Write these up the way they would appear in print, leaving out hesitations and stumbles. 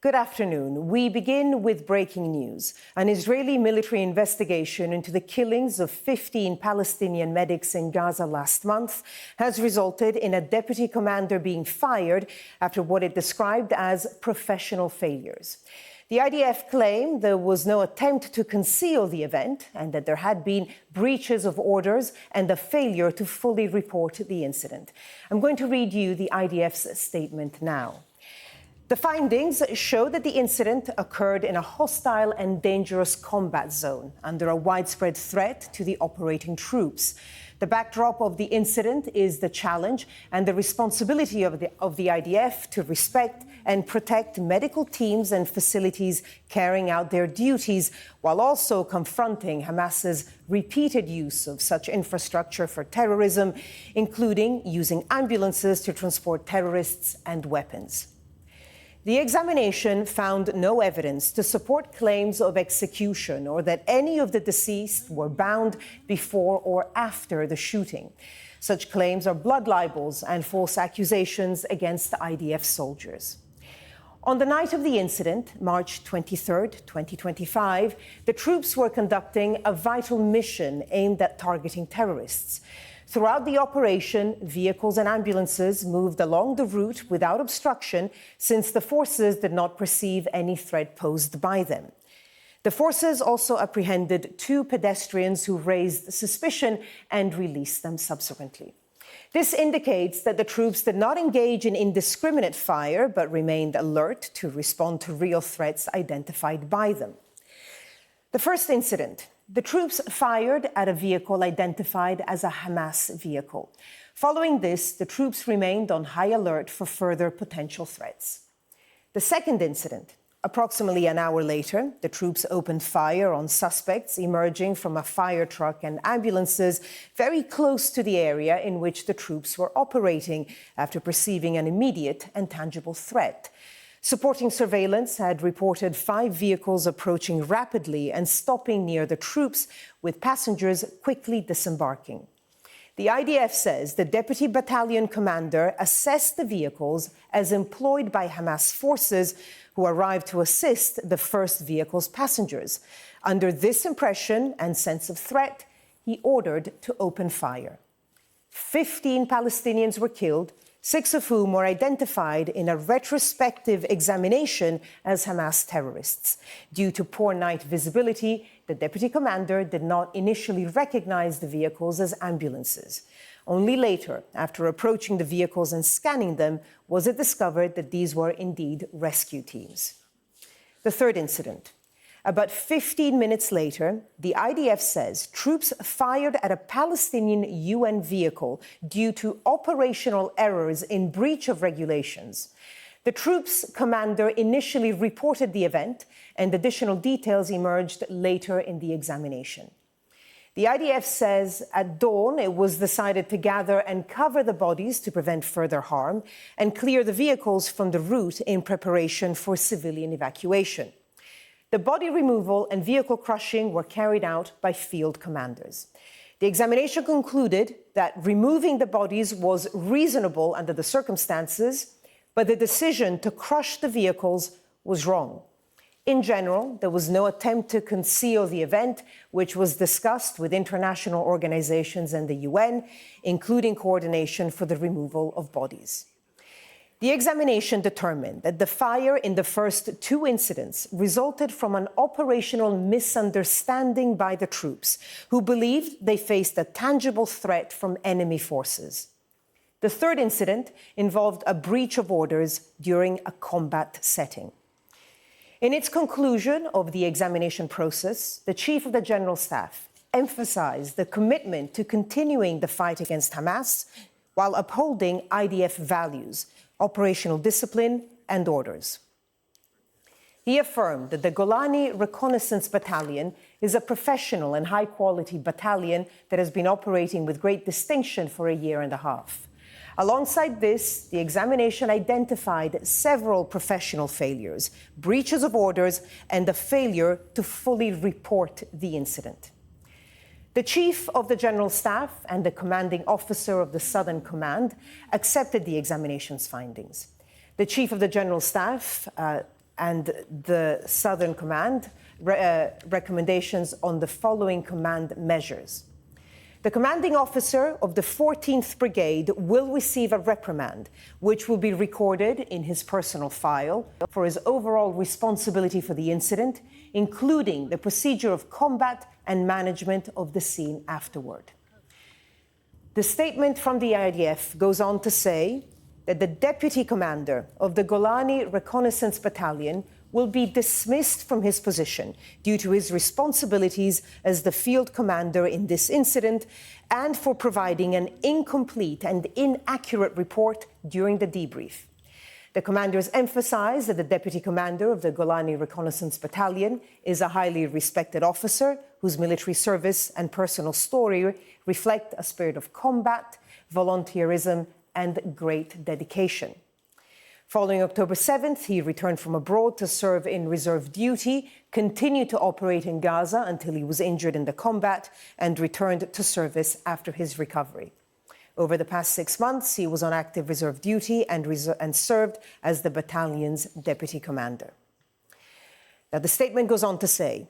Good afternoon. We begin with breaking news. An Israeli military investigation into the killings of 15 Palestinian medics in Gaza last month has resulted in a deputy commander being fired after what it described as professional failures. The IDF claimed there was no attempt to conceal the event and that there had been breaches of orders and a failure to fully report the incident. I'm going to read you the IDF's statement now. The findings show that the incident occurred in a hostile and dangerous combat zone under a widespread threat to the operating troops. The backdrop of the incident is the challenge and the responsibility of the IDF to respect and protect medical teams and facilities carrying out their duties, while also confronting Hamas's repeated use of such infrastructure for terrorism, including using ambulances to transport terrorists and weapons. The examination found no evidence to support claims of execution or that any of the deceased were bound before or after the shooting. Such claims are blood libels and false accusations against the IDF soldiers. On the night of the incident, March 23, 2025, the troops were conducting a vital mission aimed at targeting terrorists. Throughout the operation, vehicles and ambulances moved along the route without obstruction since the forces did not perceive any threat posed by them. The forces also apprehended 2 pedestrians who raised suspicion and released them subsequently. This indicates that the troops did not engage in indiscriminate fire, but remained alert to respond to real threats identified by them. The first incident. The troops fired at a vehicle identified as a Hamas vehicle. Following this, the troops remained on high alert for further potential threats. The second incident. Approximately an hour later, the troops opened fire on suspects emerging from a fire truck and ambulances very close to the area in which the troops were operating after perceiving an immediate and tangible threat. Supporting surveillance had reported 5 vehicles approaching rapidly and stopping near the troops, with passengers quickly disembarking. The IDF says the deputy battalion commander assessed the vehicles as employed by Hamas forces who arrived to assist the first vehicle's passengers. Under this impression and sense of threat, he ordered to open fire. 15 Palestinians were killed, 6 of whom were identified in a retrospective examination as Hamas terrorists. Due to poor night visibility, the deputy commander did not initially recognize the vehicles as ambulances. Only later, after approaching the vehicles and scanning them, was it discovered that these were indeed rescue teams. The third incident. About 15 minutes later, the IDF says troops fired at a Palestinian UN vehicle due to operational errors in breach of regulations. The troops' commander initially reported the event, and additional details emerged later in the examination. The IDF says at dawn it was decided to gather and cover the bodies to prevent further harm and clear the vehicles from the route in preparation for civilian evacuation. The body removal and vehicle crushing were carried out by field commanders. The examination concluded that removing the bodies was reasonable under the circumstances, but the decision to crush the vehicles was wrong. In general, there was no attempt to conceal the event, which was discussed with international organizations and the UN, including coordination for the removal of bodies. The examination determined that the fire in the first 2 incidents resulted from an operational misunderstanding by the troops, who believed they faced a tangible threat from enemy forces. The third incident involved a breach of orders during a combat setting. In its conclusion of the examination process, the Chief of the General Staff emphasized the commitment to continuing the fight against Hamas while upholding IDF values, operational discipline and orders. He affirmed that the Golani Reconnaissance Battalion is a professional and high-quality battalion that has been operating with great distinction for a year and a half. Alongside this, the examination identified several professional failures, breaches of orders, and a failure to fully report the incident. The Chief of the General Staff and the Commanding Officer of the Southern Command accepted the examination's findings. The Chief of the General Staff and the Southern Command recommendations on the following command measures. The commanding officer of the 14th Brigade will receive a reprimand, which will be recorded in his personal file for his overall responsibility for the incident, including the procedure of combat and management of the scene afterward. The statement from the IDF goes on to say that the deputy commander of the Golani Reconnaissance Battalion will be dismissed from his position due to his responsibilities as the field commander in this incident and for providing an incomplete and inaccurate report during the debrief. The commanders emphasized that the deputy commander of the Golani Reconnaissance Battalion is a highly respected officer whose military service and personal story reflect a spirit of combat, volunteerism, and great dedication. Following October 7th, he returned from abroad to serve in reserve duty, continued to operate in Gaza until he was injured in the combat, and returned to service after his recovery. Over the past 6 months, he was on active reserve duty and served as the battalion's deputy commander. Now, the statement goes on to say,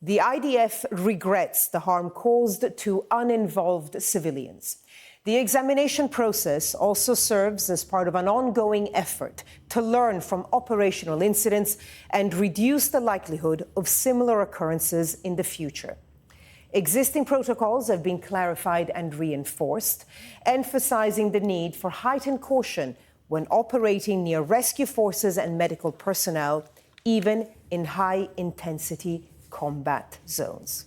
the IDF regrets the harm caused to uninvolved civilians. The examination process also serves as part of an ongoing effort to learn from operational incidents and reduce the likelihood of similar occurrences in the future. Existing protocols have been clarified and reinforced, emphasizing the need for heightened caution when operating near rescue forces and medical personnel, even in high-intensity combat zones.